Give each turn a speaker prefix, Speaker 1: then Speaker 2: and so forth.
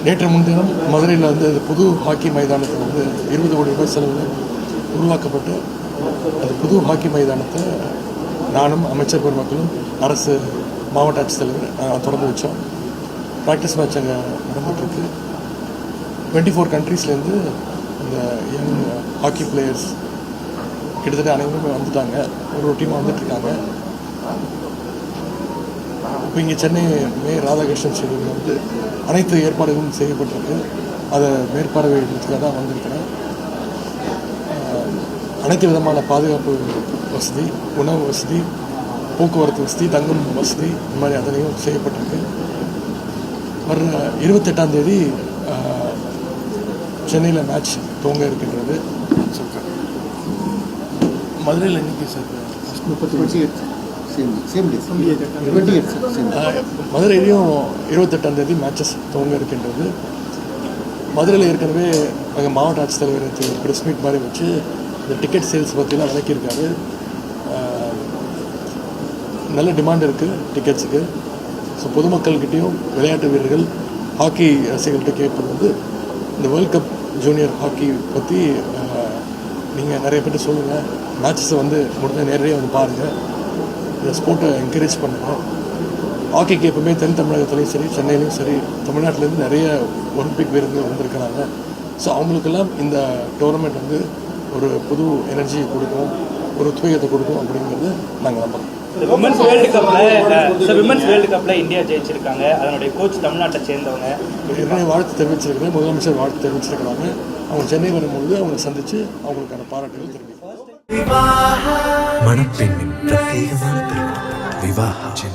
Speaker 1: நேற்று முன்தினம் மதுரையில் வந்து புது ஹாக்கி மைதானத்தில் வந்து 20 கோடி ரூபாய் செலவில் உருவாக்கப்பட்டு அது புது ஹாக்கி மைதானத்தை நானும் அமைச்சர் பெருமக்களும் அரசு மாவட்ட ஆட்சித்தலைவர் திறந்து வச்சோம். ப்ராக்டிஸ் மேட்ச் அங்கே நடந்துகிட்ருக்கு. 24 கண்ட்ரீஸ்லேருந்து இந்த யங் ஹாக்கி பிளேயர்ஸ் கிட்டத்தட்ட அனைவருமே வந்துட்டாங்க. ஒரு டீமாக வந்துட்டுருக்காங்க. இப்போ இங்கே சென்னை ராதாகிருஷ்ணன் ஸ்டேடியமில் வந்து அனைத்து ஏற்பாடுகளும் செய்யப்பட்டிருக்கு. அதை மேற்பார்வையிடுறதுக்காக தான் வந்திருக்கிறேன். அனைத்து விதமான பாதுகாப்பு வசதி, உணவு வசதி, போக்குவரத்து வசதி, தங்கும் வசதி, இந்த மாதிரி அதனையும் செய்யப்பட்டிருக்கு. வர 28ஆம் தேதி சென்னையில் மேட்ச் துவங்க இருக்கின்றது. மதுரையில் இன்னைக்கு சார் மதுரையிலையும் 28ஆம் தேதி மேட்சஸ் துவங்க இருக்கின்றது. மதுரையில் ஏற்கனவே எங்கள் மாவட்ட ஆட்சித்தலைவர் ப்ரெஸ் மீட் மாதிரி வச்சு இந்த டிக்கெட் சேல்ஸ் பற்றிலாம் விளக்கியிருக்காரு. நல்ல டிமாண்ட் இருக்குது டிக்கெட்ஸுக்கு. ஸோ பொதுமக்கள்கிட்டையும் விளையாட்டு வீரர்கள் ஹாக்கி ரசிகர்கள்ட்ட கேட்பது வந்து இந்த வேர்ல்ட் கப் ஜூனியர் ஹாக்கி பற்றி நீங்கள் நிறைய பேர்ட்டு சொல்லுங்கள். மேட்சஸை வந்து முடிஞ்ச நேரடியாக வந்து பாருங்கள். இந்த ஸ்போர்ட்டை என்கரேஜ் பண்ணுங்கள். ஹாக்கிக்கு எப்பவுமே தென் தமிழகத்துலேயும் சரி, சென்னையிலையும் சரி, தமிழ்நாட்டிலேருந்து நிறைய ஒலிம்பிக் வீரர்கள் வந்திருக்கிறாங்க. ஸோ அவங்களுக்கெல்லாம் இந்த டோர்னமெண்ட் வந்து ஒரு புது எனர்ஜியை கொடுக்கும், ஒரு உத்வேகத்தை கொடுக்கும் அப்படிங்கிறது நாங்கள் நம்புகிறோம்.
Speaker 2: விமன்ஸ் வேர்ல்டு கப்பில் இந்தியா ஜெயிச்சிருக்காங்க. அதனுடைய கோச் தமிழ்நாட்டை சேர்ந்தவங்க.
Speaker 1: ஏற்கனவே வாழ்த்து தெரிவிச்சிருக்கிறேன். முதலமைச்சர் வாழ்த்து தெரிவிச்சிருக்கிறாங்க. அவங்க சென்னை வரும்பொழுது அவங்களை சந்தித்து அவங்களுக்கான பாராட்டுகள் தெரிவிப்பாங்க.
Speaker 3: மணப்பெண்ணின் பிரத்யேகமான விவாஹம்.